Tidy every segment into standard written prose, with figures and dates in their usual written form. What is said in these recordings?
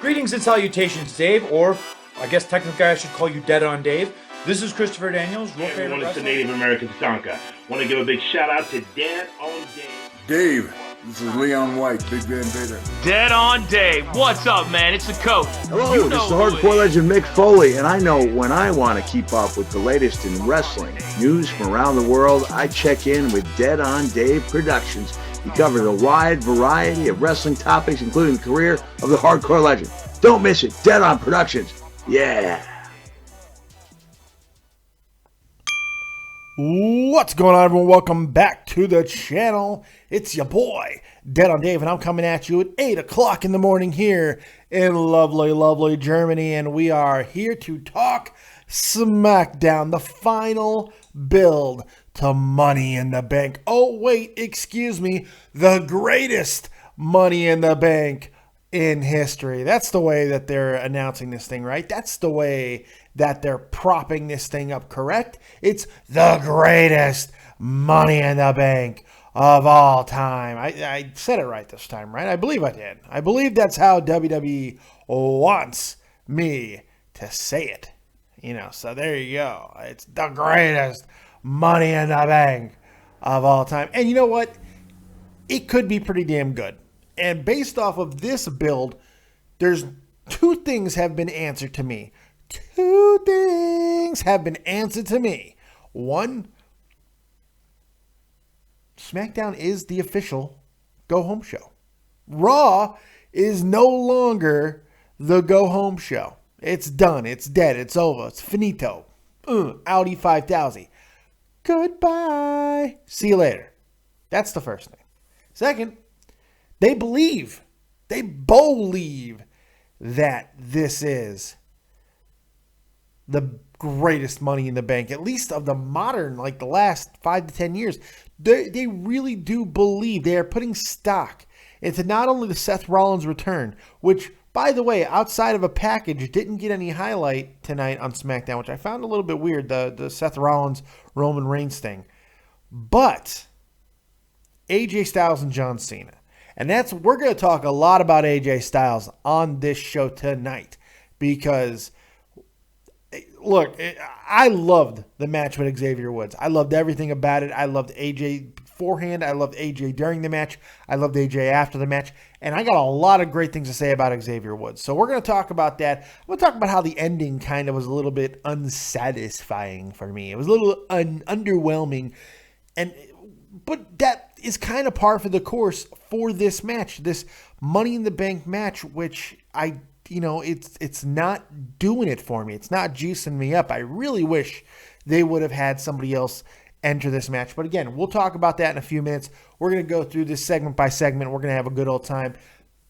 Greetings and salutations, Dave, or I guess technically I should call you Dead on Dave. This is Christopher Daniels. Hey everyone, it's the Native American Tonka. Want to give a big shout out to Dead on Dave. Dave, this is Leon White, Big Van Vader. Dead on Dave. What's up, man? It's the coach. Hello, this is the hardcore legend Mick Foley, and I know when I want to keep up with the latest in wrestling news from around the world, I check in with Dead on Dave Productions. He covers a wide variety of wrestling topics, including the career of the hardcore legend. Don't miss it. Dead on Productions. Yeah. What's going on, everyone? Welcome back to the channel. It's your boy, Dead on Dave, and I'm coming at you at 8 o'clock in the morning here in lovely, lovely Germany, and we are here to talk SmackDown, the final build to Money in the Bank. Oh, wait, excuse me, the greatest Money in the Bank in history. That's the way that they're announcing this thing, right? That's the way that they're propping this thing up, correct? It's the greatest Money in the Bank of all time. I said it right this time, right? I believe I did. I believe that's how WWE wants me to say it. You know, so there you go. It's the greatest Money in the Bank of all time. And you know what? It could be pretty damn good. And based off of this build, there's two things have been answered to me. Two things have been answered to me. One, SmackDown is the official go-home show. Raw is no longer the go-home show. It's done. It's dead. It's over. It's finito. Audi 5000. Goodbye. See you later. That's the first thing. Second, they believe that this is the greatest Money in the Bank, at least of the modern, like the last 5 to 10 years. They really do believe. They are putting stock into not only the Seth Rollins return, which, by the way, outside of a package, didn't get any highlight tonight on SmackDown, which I found a little bit weird, the Seth Rollins Roman Reigns thing. But AJ Styles and John Cena. And we're going to talk a lot about AJ Styles on this show tonight because, look, I loved the match with Xavier Woods. I loved everything about it. I loved AJ beforehand. I loved AJ during the match. I loved AJ after the match. And I got a lot of great things to say about Xavier Woods. So we're going to talk about that. I'm going to talk about how the ending kind of was a little bit unsatisfying for me. It was a little underwhelming. But that is kind of par for the course for this match, this Money in the Bank match, which it's not doing it for me. It's not juicing me up. I really wish they would have had somebody else enter this match. But again, we'll talk about that in a few minutes. We're going to go through this segment by segment. We're going to have a good old time.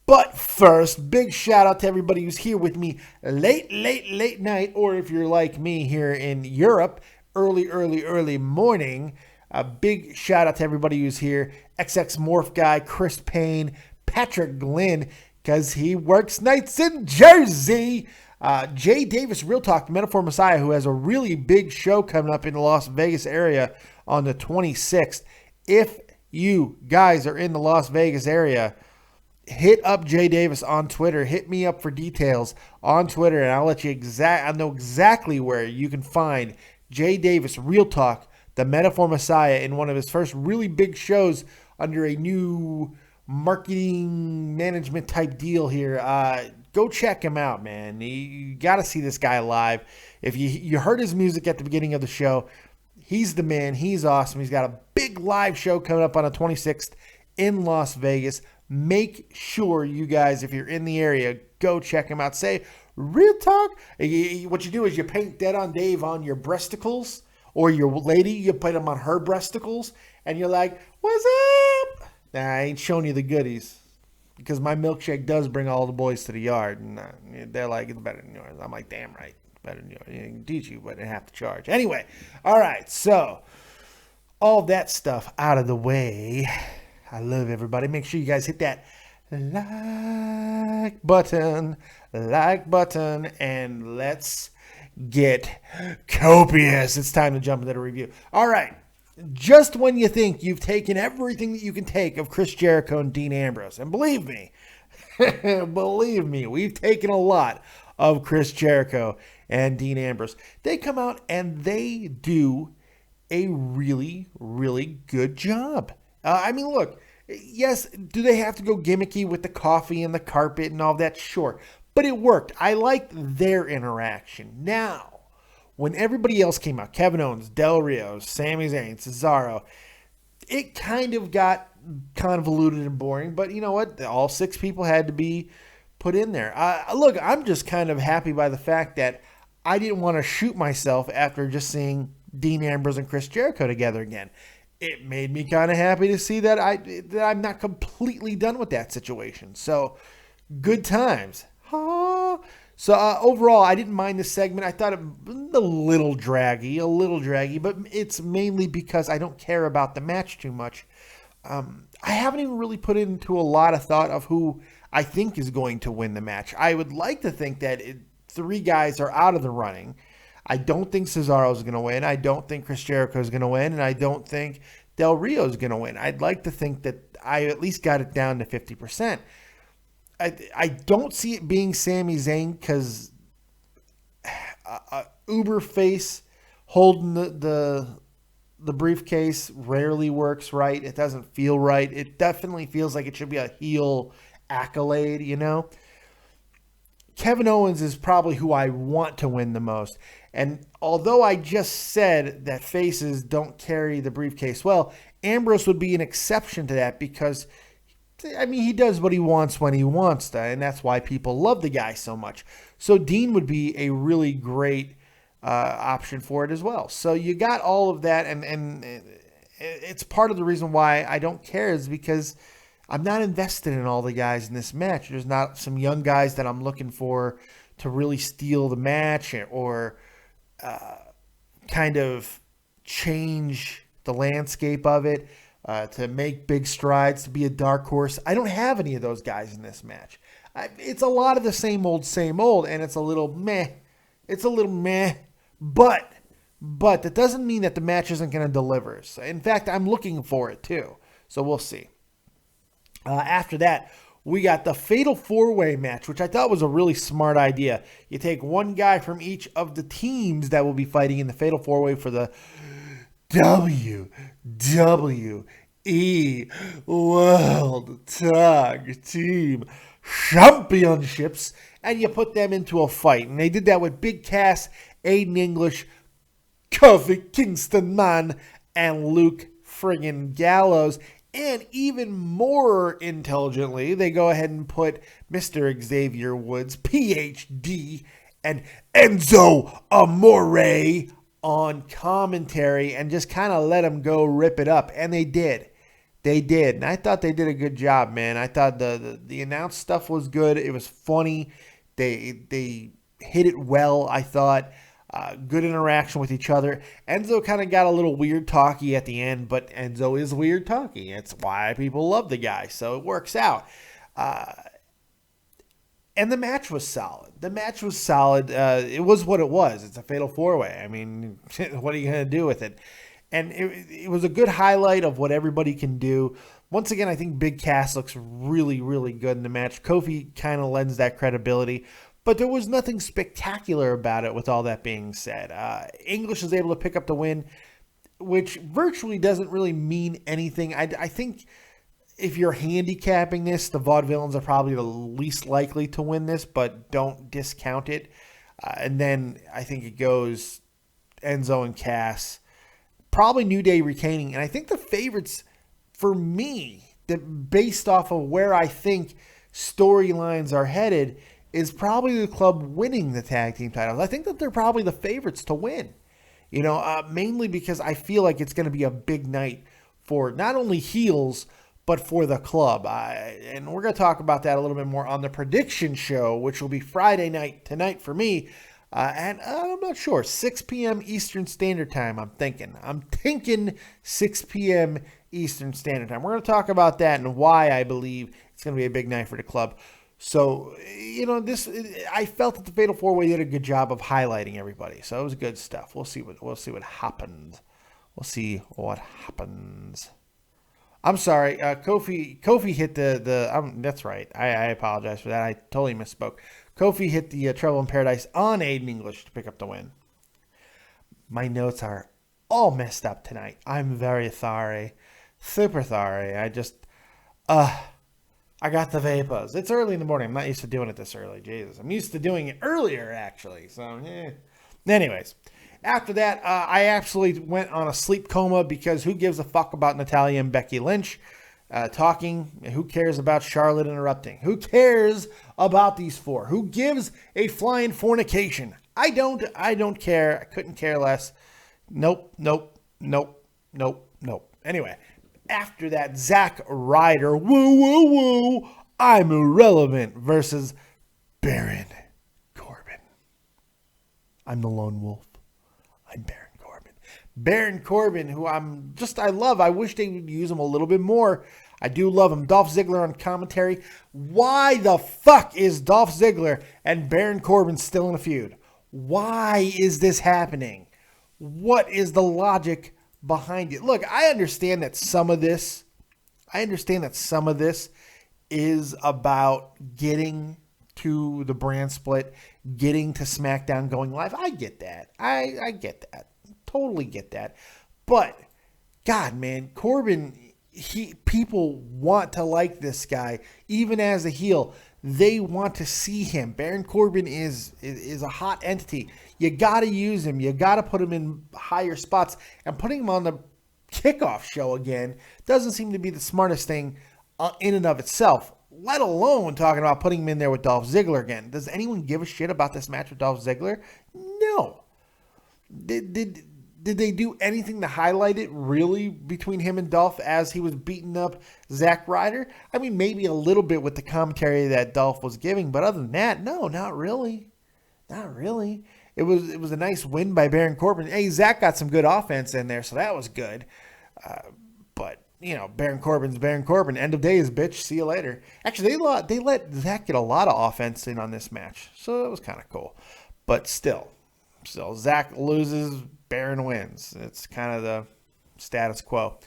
But first, big shout out to everybody who's here with me late night, or if you're like me here in Europe, early morning. A big shout out to everybody who's here. XX Morph Guy, Chris Payne, Patrick Glynn, because he works nights in Jersey. Jay Davis, Real Talk, the Metaphor Messiah, who has a really big show coming up in the Las Vegas area on the 26th. If you guys are in the Las Vegas area, hit up Jay Davis on Twitter. Hit me up for details on Twitter, and I'll let you I know exactly where you can find Jay Davis, Real Talk, the Metaphor Messiah, in one of his first really big shows under a new marketing management type deal here. Go check him out, man. You got to see this guy live. If you heard his music at the beginning of the show, he's the man. He's awesome. He's got a big live show coming up on the 26th in Las Vegas. Make sure you guys, if you're in the area, go check him out. Say, Real Talk. What you do is you paint Dead on Dave on your breasticles, or your lady, you put them on her breasticles, and you're like, what's up? Nah, I ain't showing you the goodies, because my milkshake does bring all the boys to the yard, and they're like, it's better than yours. I'm like, damn right, better than yours. You can teach you, but I have to charge. Anyway, all right, so all that stuff out of the way. I love everybody. Make sure you guys hit that like button, and let's get copious. It's time to jump into the review. All right. Just when you think you've taken everything that you can take of Chris Jericho and Dean Ambrose, and believe me, Believe me, we've taken a lot of Chris Jericho and Dean Ambrose. They come out and they do a really, really good job. I mean, look, yes, do they have to go gimmicky with the coffee and the carpet and all that? Sure. But it worked. I liked their interaction. Now, when everybody else came out, Kevin Owens, Del Rio, Sami Zayn, Cesaro, it kind of got convoluted and boring. But you know what? All 6 people had to be put in there. Look, I'm just kind of happy by the fact that I didn't want to shoot myself after just seeing Dean Ambrose and Chris Jericho together again. It made me kind of happy to see that I'm not completely done with that situation. So, good times. So overall, I didn't mind this segment. I thought it was a little draggy, but it's mainly because I don't care about the match too much. I haven't even really put into a lot of thought of who I think is going to win the match. I would like to think that 3 guys are out of the running. I don't think Cesaro is going to win. I don't think Chris Jericho is going to win. And I don't think Del Rio is going to win. I'd like to think that I at least got it down to 50%. I don't see it being Sami Zayn because Uber face holding the briefcase rarely works right. It doesn't feel right. It definitely feels like it should be a heel accolade, you know? Kevin Owens is probably who I want to win the most. And although I just said that faces don't carry the briefcase well, Ambrose would be an exception to that because, I mean, he does what he wants when he wants to, and that's why people love the guy so much. So Dean would be a really great option for it as well. So you got all of that, and it's part of the reason why I don't care is because I'm not invested in all the guys in this match. There's not some young guys that I'm looking for to really steal the match or kind of change the landscape of it, to make big strides, to be a dark horse. I don't have any of those guys in this match. It's a lot of the same old, and it's a little meh. It's a little meh, but that doesn't mean that the match isn't going to deliver. So in fact, I'm looking for it too. So we'll see. After that, we got the Fatal 4-Way match, which I thought was a really smart idea. You take one guy from each of the teams that will be fighting in the Fatal 4-Way for the WWE World Tag Team Championships, and you put them into a fight. And they did that with Big Cass, Aiden English, Kofi Kingston Man, and Luke friggin' Gallows. And even more intelligently, they go ahead and put Mr. Xavier Woods, PhD, and Enzo Amore on commentary and just kind of let them go rip it up. And they did. They did. And I thought they did a good job, man. I thought the announced stuff was good. It was funny. They hit it well, I thought. Good interaction with each other. Enzo kind of got a little weird talky at the end, but Enzo is weird talky. It's why people love the guy, so it works out. And the match was solid. It was what it was. It's a Fatal 4-Way. I mean, what are you going to do with it? And it was a good highlight of what everybody can do. Once again, I think Big Cass looks really, really good in the match. Kofi kind of lends that credibility. But there was nothing spectacular about it with all that being said. English is able to pick up the win, which virtually doesn't really mean anything. I think if you're handicapping this, the Vaudevillains are probably the least likely to win this, but don't discount it. And then I think it goes Enzo and Cass. Probably New Day retaining. And I think the favorites for me, that based off of where I think storylines are headed, is probably the club winning the tag team titles. I think that they're probably the favorites to win. You know, mainly because I feel like it's going to be a big night for not only heels, but for the club. And we're going to talk about that a little bit more on the prediction show, which will be Friday night tonight for me. And I'm not sure, 6 p.m. Eastern Standard Time, I'm thinking 6 p.m. Eastern Standard Time. We're going to talk about that and why I believe it's going to be a big night for the club. So, you know, I felt that the Fatal 4-Way did a good job of highlighting everybody. So it was good stuff. We'll see what happens. I'm sorry. Kofi hit the that's right. I apologize for that. I totally misspoke. Kofi hit the Trouble in Paradise on Aiden English to pick up the win. My notes are all messed up tonight. I'm very sorry. Super sorry. I got the vapors. It's early in the morning. I'm not used to doing it this early. Jesus. I'm used to doing it earlier, actually. So, Anyways, after that, I actually went on a sleep coma because who gives a fuck about Natalya and Becky Lynch talking? Who cares about Charlotte interrupting? Who cares about these four? Who gives a flying fornication? I don't care. I couldn't care less. Nope. Anyway, after that, Zack Ryder, woo, I'm irrelevant versus Baron Corbin. I'm the lone wolf. I'm Baron Corbin. Baron Corbin, who I love. I wish they would use him a little bit more. I do love him. Dolph Ziggler on commentary. Why the fuck is Dolph Ziggler and Baron Corbin still in a feud? Why is this happening? What is the logic behind it? Look, I understand that some of this is about getting to the brand split, getting to SmackDown going live. I get that. I get that. Totally get that. But God, man, Corbin, people want to like this guy, even as a heel. They want to see him. Baron Corbin is a hot entity. You got to use him. You got to put him in higher spots. And putting him on the kickoff show again doesn't seem to be the smartest thing in and of itself, let alone talking about putting him in there with Dolph Ziggler again. Does anyone give a shit about this match with Dolph Ziggler? No. Did they do anything to highlight it really between him and Dolph as he was beating up Zack Ryder? I mean, maybe a little bit with the commentary that Dolph was giving, but other than that, no, not really. Not really. It was a nice win by Baron Corbin. Hey, Zack got some good offense in there, so that was good. But, Baron Corbin's Baron Corbin. End of days, bitch. See you later. Actually, they let Zack get a lot of offense in on this match, so that was kind of cool. But still, Zack loses, Baron wins. It's kind of the status quo.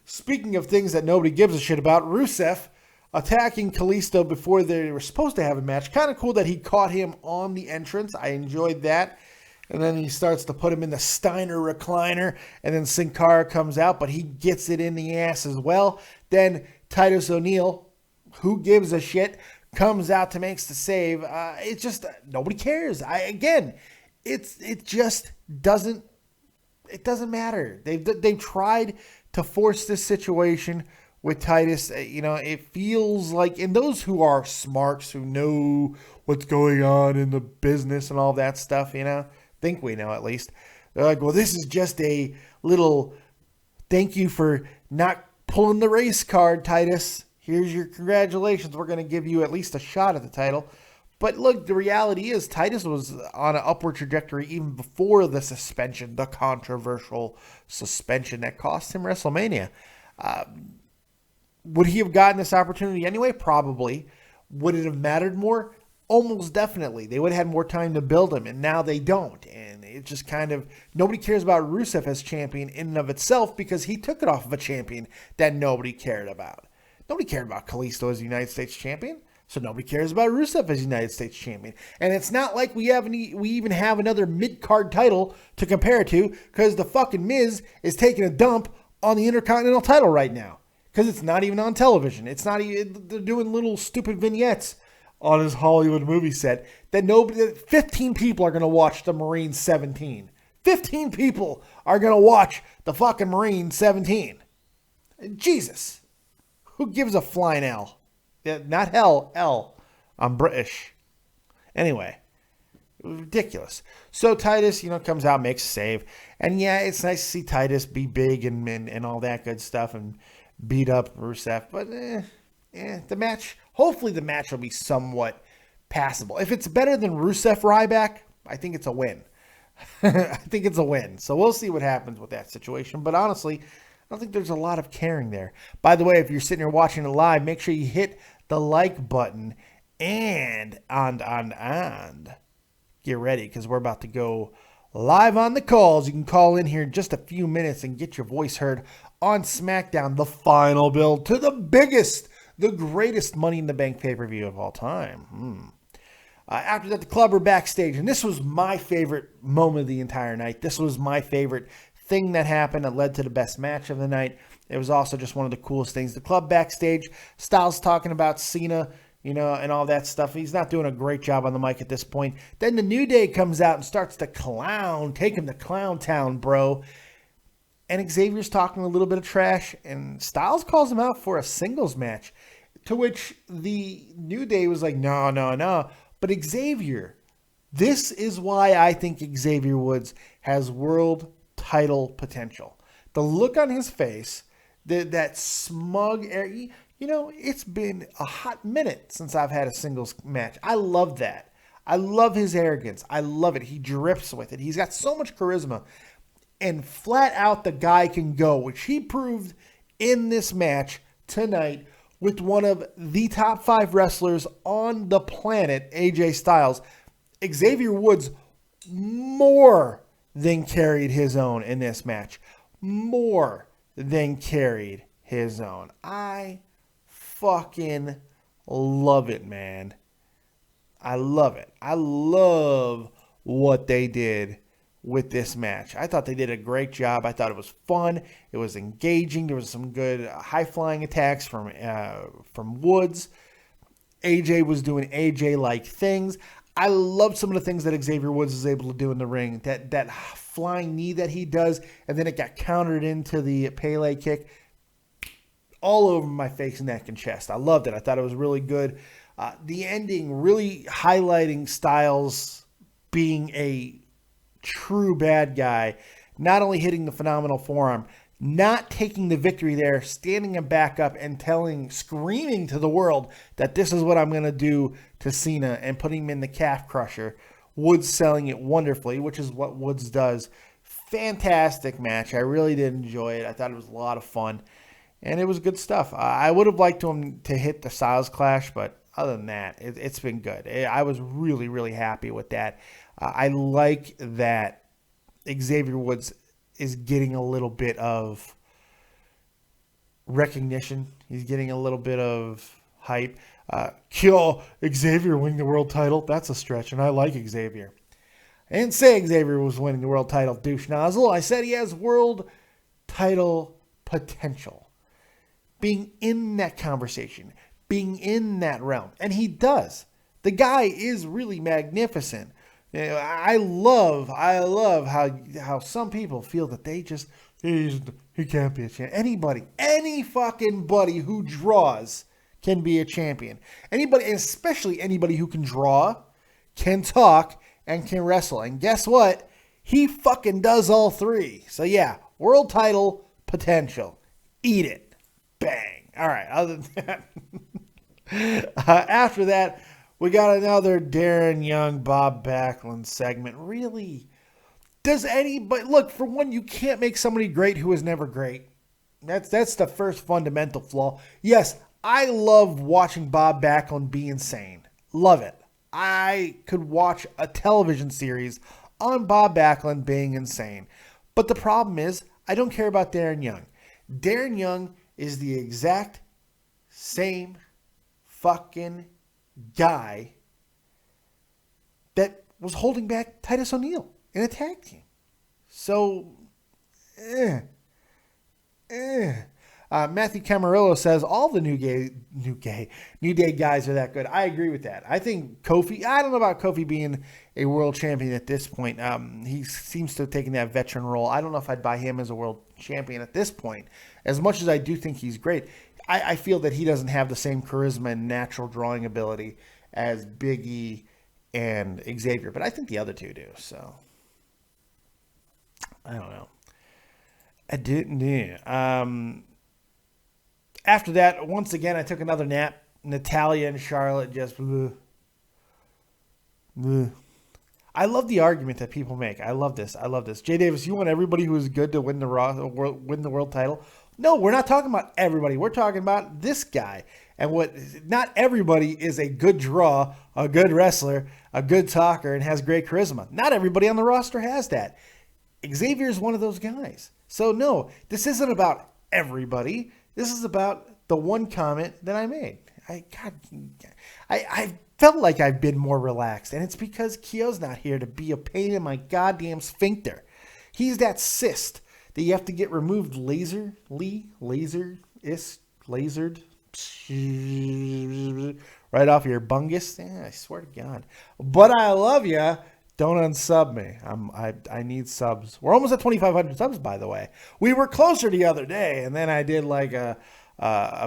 Speaking of things that nobody gives a shit about, Rusev attacking Kalisto before they were supposed to have a match. Kind of cool that he caught him on the entrance. I enjoyed that. And then he starts to put him in the Steiner recliner. And then Sin Cara comes out, but he gets it in the ass as well. Then Titus O'Neil, who gives a shit, comes out to make the save. It's just, nobody cares. It just doesn't. It doesn't matter. They've tried to force this situation with Titus. It feels like, and those who are smarts, who know what's going on in the business and all that stuff, think we know at least. They're like, well, this is just a little thank you for not pulling the race card, Titus. Here's your congratulations. We're going to give you at least a shot at the title. But look, the reality is Titus was on an upward trajectory even before the suspension, the controversial suspension that cost him WrestleMania. Would he have gotten this opportunity anyway? Probably. Would it have mattered more? Almost definitely. They would have had more time to build him, and now they don't. And it just kind of, nobody cares about Rusev as champion in and of itself because he took it off of a champion that nobody cared about. Nobody cared about Kalisto as the United States champion. So nobody cares about Rusev as United States champion. And it's not like we even have another mid-card title to compare it to because the fucking Miz is taking a dump on the Intercontinental title right now because it's not even on television. It's not even, they're doing little stupid vignettes on his Hollywood movie set that 15 people are going to watch the Marine 17. 15 people are going to watch the fucking Marine 17. Jesus. Who gives a flying L? Yeah, not hell, L. I'm British. Anyway, it was ridiculous. So Titus, comes out, makes a save. And yeah, it's nice to see Titus be big and all that good stuff and beat up Rusev. But the match, hopefully the match will be somewhat passable. If it's better than Rusev Ryback, I think it's a win. I think it's a win. So we'll see what happens with that situation. But honestly, I don't think there's a lot of caring there. By the way, if you're sitting here watching it live, make sure you hit the like button and get ready because we're about to go live on the calls. You can call in here in just a few minutes and get your voice heard on SmackDown, the final build to the biggest, the greatest Money in the Bank pay-per-view of all time. After that, the club were backstage, and this was my favorite moment of the entire night. This was my favorite thing that happened that led to the best match of the night. It was also just one of the coolest things. The club backstage, Styles talking about Cena, and all that stuff. He's not doing a great job on the mic at this point. Then the New Day comes out and starts to clown. Take him to Clown Town, bro. And Xavier's talking a little bit of trash, and Styles calls him out for a singles match, to which the New Day was like, no. But Xavier, this is why I think Xavier Woods has world title potential. The look on his face, that smug air. It's been a hot minute since I've had a singles match. I love that. I love his arrogance. I love it. He drips with it. He's got so much charisma. And flat out, the guy can go, which he proved in this match tonight with one of the top 5 wrestlers on the planet, AJ Styles. Xavier Woods more than carried his own in this match. More than carried his own. I fucking love it, man. I love it. I love what they did with this match. I thought they did a great job. I thought it was fun. It was engaging. There was some good high-flying attacks from Woods. AJ was doing AJ-like things. I love some of the things that Xavier Woods is able to do in the ring. That flying knee that he does, and then it got countered into the Pele kick. All over my face, neck, and chest. I loved it. I thought it was really good. The ending really highlighting Styles being a true bad guy, not only hitting the phenomenal forearm, not taking the victory there, standing him back up and screaming to the world that this is what I'm going to do to Cena and putting him in the calf crusher. Woods selling it wonderfully, which is what Woods does. Fantastic match. I really did enjoy it. I thought it was a lot of fun. And it was good stuff. I would have liked him to hit the Styles Clash, but other than that, it's been good. I was really, really happy with that. I like that Xavier Woods is getting a little bit of recognition. He's getting a little bit of hype. Xavier winning the world title, that's a stretch, and I like Xavier. I didn't say Xavier was winning the world title, douche nozzle. I said he has world title potential. Being in that conversation, being in that realm. And he does. The guy is really magnificent. I love how some people feel that he can't be a champion. Any fucking buddy who draws can be a champion. Anybody, especially anybody who can draw, can talk, and can wrestle. And guess what? He fucking does all 3. So yeah, world title potential. Eat it. Bang. All right. Other than that, after that, we got another Darren Young, Bob Backlund segment. Really? Does anybody look? For one, you can't make somebody great who was never great. That's the first fundamental flaw. Yes, I love watching Bob Backlund be insane. Love it. I could watch a television series on Bob Backlund being insane. But the problem is, I don't care about Darren Young. Darren Young is the exact same fucking guy that was holding back Titus O'Neil in a tag team. So, Matthew Camarillo says all the New Day guys are that good. I agree with that. I think Kofi, I don't know about Kofi being a world champion at this point. He seems to have taken that veteran role. I don't know if I'd buy him as a world champion at this point. As much as I do think he's great, I feel that he doesn't have the same charisma and natural drawing ability as Big E and Xavier. But I think the other two do. So, I don't know. I didn't do. After that, once again, I took another nap. Natalya and Charlotte just... I love the argument that people make. I love this. Jay Davis, you want everybody who is good to win the world title? No, we're not talking about everybody. We're talking about this guy. And not everybody is a good draw, a good wrestler, a good talker, and has great charisma. Not everybody on the roster has that. Xavier is one of those guys. So no, this isn't about everybody. This is about the one comment that I made. I felt like I've been more relaxed, and it's because Kyo's not here to be a pain in my goddamn sphincter. He's that cyst that you have to get removed lasered right off your bungus. Yeah, I swear to God. But I love you. Don't unsub me. I need subs. We're almost at 2,500 subs, by the way. We were closer the other day, and then I did like a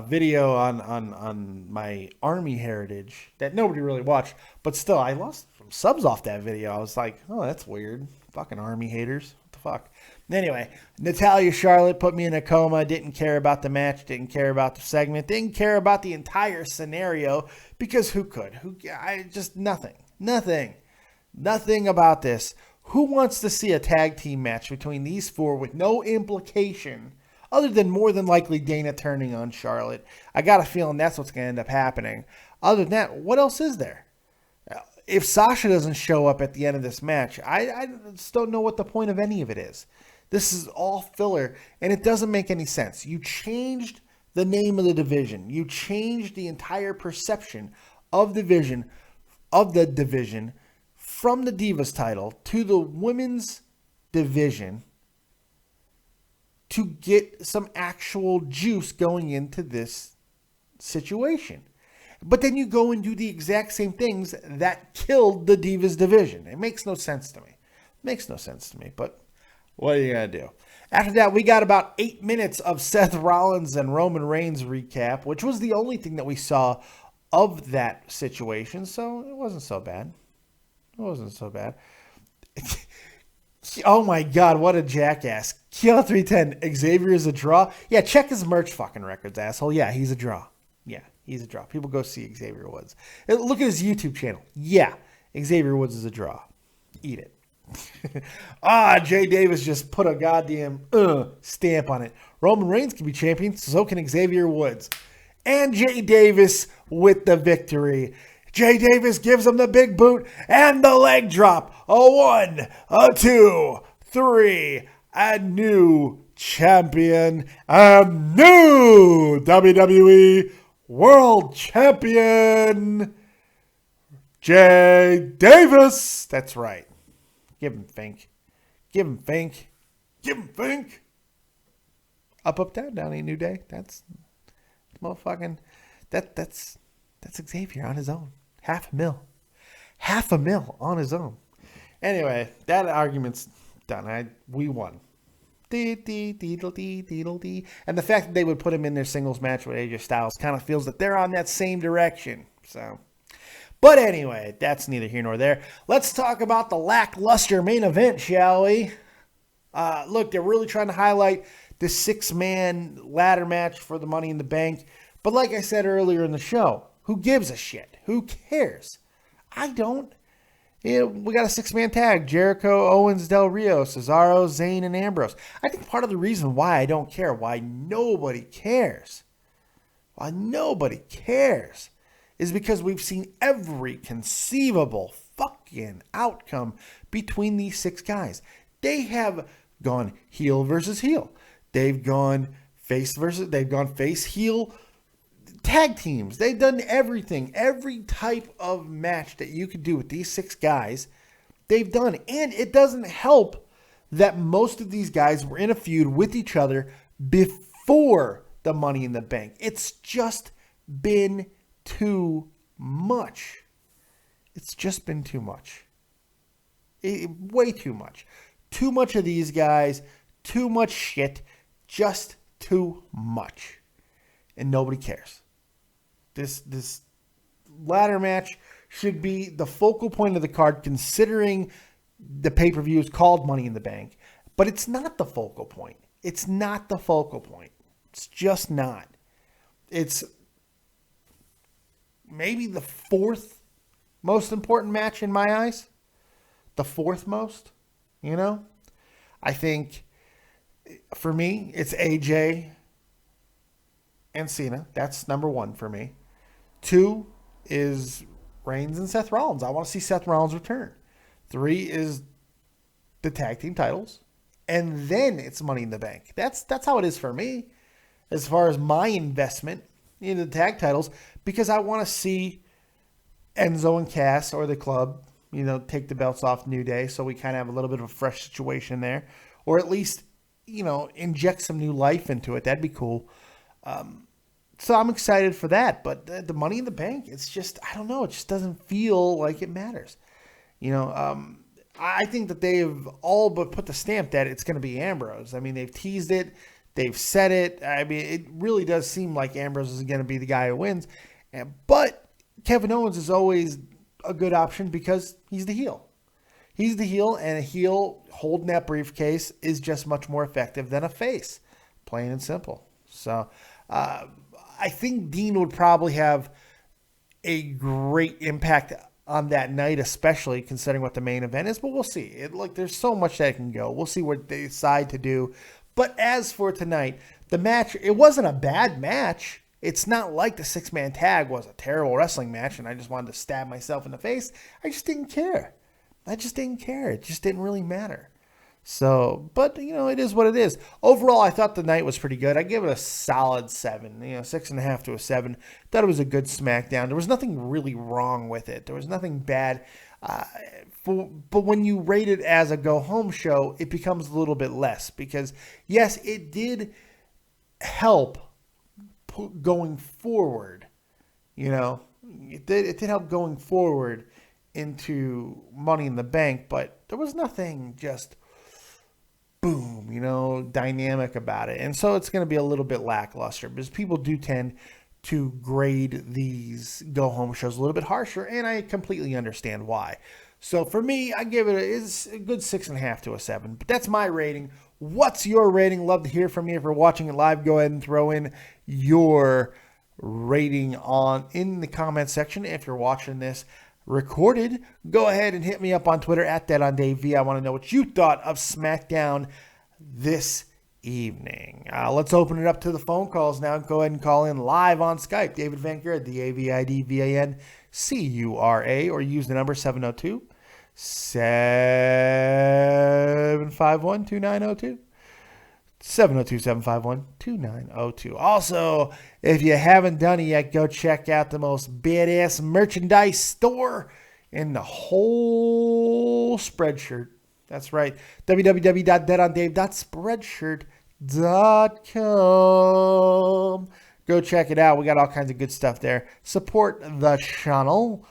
video on my Army heritage that nobody really watched, but still, I lost some subs off that video. I was like, oh, that's weird. Fucking Army haters. What the fuck? Anyway, Natalya Charlotte put me in a coma. Didn't care about the match. Didn't care about the segment. Didn't care about the entire scenario because who could? Nothing about this. Who wants to see a tag team match between these four with no implication other than more than likely Dana turning on Charlotte? I got a feeling that's what's going to end up happening. Other than that, what else is there? If Sasha doesn't show up at the end of this match, I just don't know what the point of any of it is. This is all filler, and it doesn't make any sense. You changed the name of the division. You changed the entire perception of the division from the Divas title to the women's division to get some actual juice going into this situation. But then you go and do the exact same things that killed the Divas division. It makes no sense to me. But what are you going to do? After that, we got about 8 minutes of Seth Rollins and Roman Reigns recap, which was the only thing that we saw of that situation. So it wasn't so bad. Oh my God, what a jackass. Kill 310, Xavier is a draw. Yeah, check his merch fucking records, asshole. Yeah, he's a draw. Yeah, he's a draw. People go see Xavier Woods. Look at his YouTube channel. Yeah, Xavier Woods is a draw. Eat it. Jay Davis just put a goddamn stamp on it. Roman Reigns can be champion, so can Xavier Woods. And Jay Davis with the victory. Jay Davis gives him the big boot and the leg drop. A 1, a 2, 3. A new champion. A new WWE World Champion. Jay Davis. That's right. Give him Fink. Up, down, down, a new day. That's motherfucking. That's Xavier on his own. $500,000 on his own. Anyway, that argument's done. We won. And the fact that they would put him in their singles match with AJ Styles kind of feels that they're on that same direction. So. But anyway, that's neither here nor there. Let's talk about the lackluster main event, shall we? Look, they're really trying to highlight the 6-man ladder match for the Money in the Bank. But like I said earlier in the show, who gives a shit? Who cares? I don't. We got a 6-man tag. Jericho, Owens, Del Rio, Cesaro, Zayn, and Ambrose. I think part of the reason why I don't care, why nobody cares, is because we've seen every conceivable fucking outcome between these 6 guys. They have gone heel versus heel. They've gone face, heel, tag teams. They've done everything. Every type of match that you could do with these 6 guys, they've done. And it doesn't help that most of these guys were in a feud with each other before the Money in the Bank. It's just been too much. Way too much. Too much of these guys. Too much shit. Just too much. And nobody cares. This ladder match should be the focal point of the card, considering the pay-per-view is called Money in the Bank. But it's not the focal point. It's just not. It's maybe the 4th most important match in my eyes. The 4th most, I think for me, it's AJ and Cena. That's number 1 for me. 2 is Reigns and Seth Rollins. I want to see Seth Rollins return. 3 is the tag team titles. And then it's Money in the Bank. That's how it is for me. as far as my investment in the tag titles, because I want to see Enzo and Cass or the club, take the belts off New Day, so we kind of have a little bit of a fresh situation there, or at least, inject some new life into it. That'd be cool. So I'm excited for that, but the Money in the Bank, it's just, I don't know, it just doesn't feel like it matters. I think that they've all but put the stamp that it's going to be Ambrose. I mean, they've teased it. They've said it. I mean, it really does seem like Ambrose is going to be the guy who wins. But Kevin Owens is always a good option because he's the heel. He's the heel, and a heel holding that briefcase is just much more effective than a face. Plain and simple. So I think Dean would probably have a great impact on that night, especially considering what the main event is, but we'll see. There's so much that can go. We'll see what they decide to do. But as for tonight, the match, it wasn't a bad match. It's not like the 6-man tag was a terrible wrestling match and I just wanted to stab myself in the face. I just didn't care. It just didn't really matter. So, but, it is what it is. Overall, I thought the night was pretty good. I give it a solid 7, 6.5 to a 7. Thought it was a good SmackDown. There was nothing really wrong with it. There was nothing bad. But when you rate it as a go-home show, it becomes a little bit less. Because, yes, it did help going forward. It did help going forward into Money in the Bank. But there was nothing just boom, dynamic about it. And so it's going to be a little bit lackluster because people do tend to grade these go-home shows a little bit harsher, and I completely understand why. So for me, I give it a good 6.5 to a 7. But that's my rating. What's your rating? Love to hear from you. If you're watching it live, go ahead and throw in your rating in the comment section. If you're watching this recorded, go ahead and hit me up on Twitter at DeadOnDaveV. I want to know what you thought of SmackDown this evening. Let's open it up to the phone calls now. Go ahead and call in live on Skype. David Vancura, DavidVancura, or use the number 702-751-2902. 702-751-2902. Also, if you haven't done it yet, go check out the most badass merchandise store in the whole Spreadshirt. That's right. www.deadondave.spreadshirt.com. Go check it out. We got all kinds of good stuff there. Support the channel.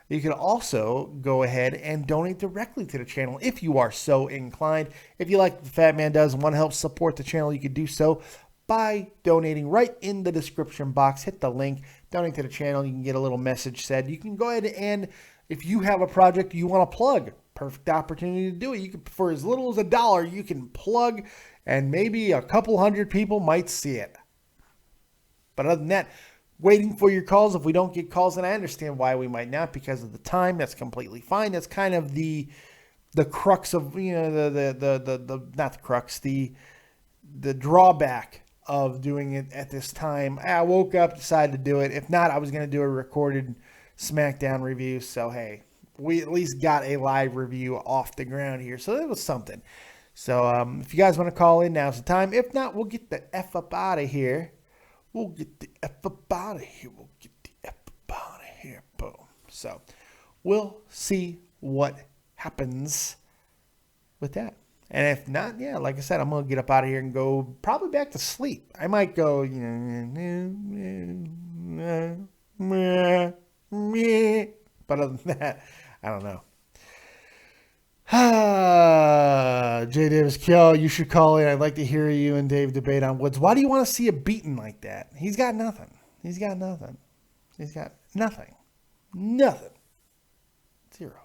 You can also go ahead and donate directly to the channel if you are so inclined. If you like what the Fat Man does and want to help support the channel, you can do so by donating right in the description box. Hit the link, donate to the channel. You can get a little message said. You can go ahead and, if you have a project you want to plug, perfect opportunity to do it. You can, for as little as $1, you can plug, and maybe a couple hundred people might see it. But other than that, waiting for your calls. If we don't get calls, and I understand why we might not because of the time, that's completely fine. That's kind of the crux of, the not the crux, the drawback of doing it at this time. I woke up, decided to do it. If not, I was going to do a recorded SmackDown review. So, hey, we at least got a live review off the ground here. So that was something. So if you guys want to call in, now's the time. If not, we'll get the F up out of here. Boom. So we'll see what happens with that. And if not, yeah, like I said, I'm going to get up out of here and go probably back to sleep. I might go, but other than that, I don't know. Jay Davis, Kill, you should call in. I'd like to hear you and Dave debate on Woods. Why do you want to see a beating like that? He's got nothing. Nothing. Zero.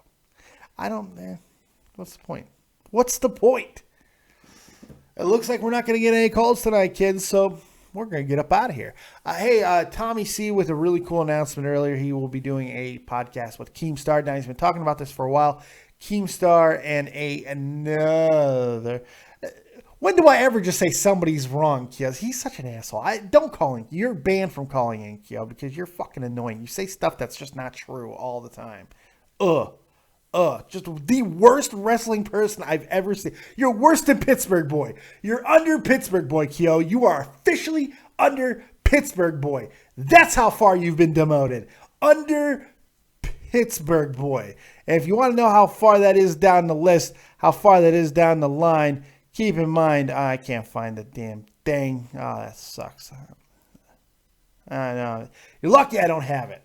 I don't, what's the point? It looks like we're not going to get any calls tonight, kids, so we're going to get up out of here. Hey, Tommy C with a really cool announcement earlier. He will be doing a podcast with Keemstar. Now, he's been talking about this for a while. Keemstar and another. When do I ever just say somebody's wrong, Kyo? He's such an asshole. Don't call in. You're banned from calling in, Kyo, because you're fucking annoying. You say stuff that's just not true all the time. Just the worst wrestling person I've ever seen. You're worse than Pittsburgh Boy. You're under Pittsburgh Boy, Kyo. You are officially under Pittsburgh Boy. That's how far you've been demoted. Under Pittsburgh Boy. And if you want to know how far that is down the list, how far that is down the line, keep in mind, I can't find the damn thing. Oh, that sucks. I know. You're lucky I don't have it.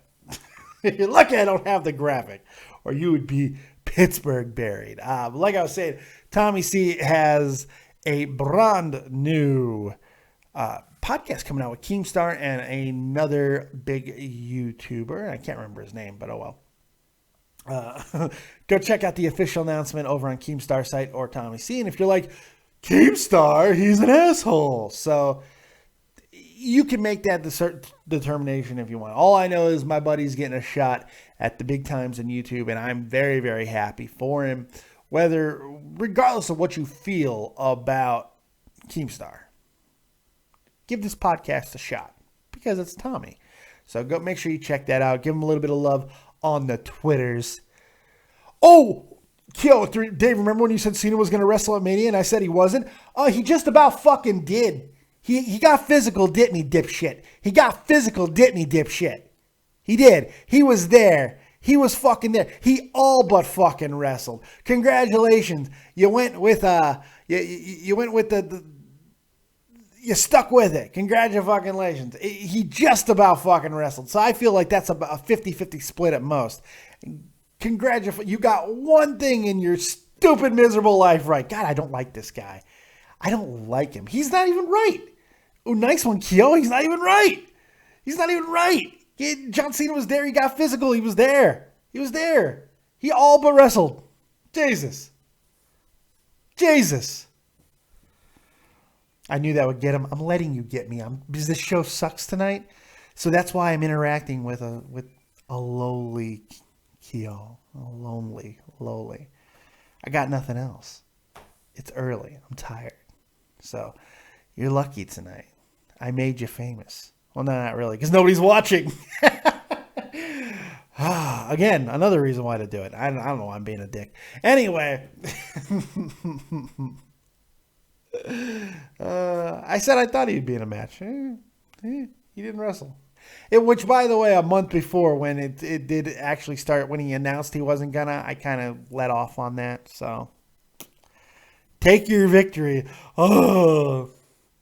You're lucky I don't have the graphic, or you would be Pittsburgh buried. Like I was saying, Tommy C has a brand new podcast coming out with Keemstar and another big YouTuber. I can't remember his name, but oh well. Go check out the official announcement over on Keemstar site or Tommy C. And if you're like, Keemstar, he's an asshole. So you can make that determination if you want. All I know is my buddy's getting a shot at the big times in YouTube, and I'm very, very happy for him. Regardless of what you feel about Keemstar, give this podcast a shot because it's Tommy. So go make sure you check that out. Give him a little bit of love on the Twitters. Oh, Kyo, Dave, remember when you said Cena was going to wrestle at Mania and I said he wasn't? Oh, he just about fucking did. He got physical, didn't he, dipshit? He got physical, didn't he, dipshit? He did. He was there. He was fucking there. He all but fucking wrestled. Congratulations. You went with you went with you stuck with it. Congratulations. He just about fucking wrestled. So I feel like that's about a 50-50 split at most. Congratulations. You got one thing in your stupid, miserable life right. God, I don't like this guy. I don't like him. He's not even right. Oh, nice one, Kyo. He's not even right. He's not even right. John Cena was there. He got physical. He was there. He was there. He all but wrestled. Jesus. I knew that would get him. I'm letting you get me. Because this show sucks tonight. So that's why I'm interacting with a lowly Kyo. A lonely. I got nothing else. It's early. I'm tired. So you're lucky tonight. I made you famous. Well, no, not really, because nobody's watching. Again, another reason why to do it. I don't know why I'm being a dick. Anyway. I said I thought he'd be in a match. He didn't wrestle. Which, by the way, a month before when it did actually start, when he announced he wasn't gonna, I kind of let off on that. So take your victory. Oh.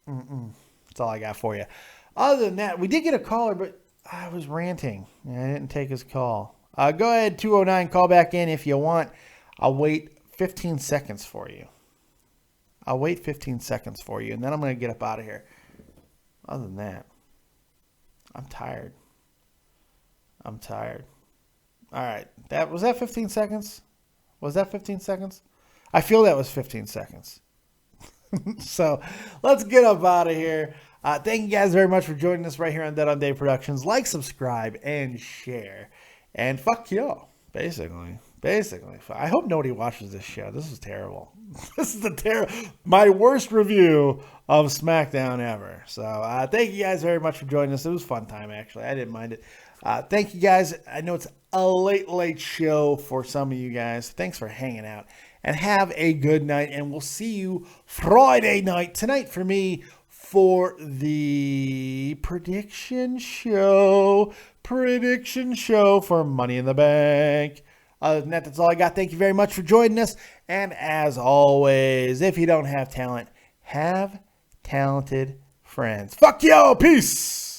That's all I got for you. Other than that, we did get a caller, but I was ranting. I didn't take his call. Go ahead, 209, call back in if you want. I'll wait 15 seconds for you. And then I'm going to get up out of here. Other than that, I'm tired. All right. Was that 15 seconds? I feel that was 15 seconds. So let's get up out of here. Thank you guys very much for joining us right here on Dead on Dave Productions. Like, subscribe, and share. And fuck y'all, basically. I hope nobody watches this show. This is terrible. This is my worst review of SmackDown ever. So thank you guys very much for joining us. It was a fun time, actually. I didn't mind it. Thank you guys. I know it's a late show for some of you guys. Thanks for hanging out. And have a good night. And we'll see you Friday night. Tonight for me for the prediction show for Money in the Bank. Other than that, that's all I got. Thank you very much for joining us. And as always, if you don't have talent, have talented friends. Fuck y'all. Peace.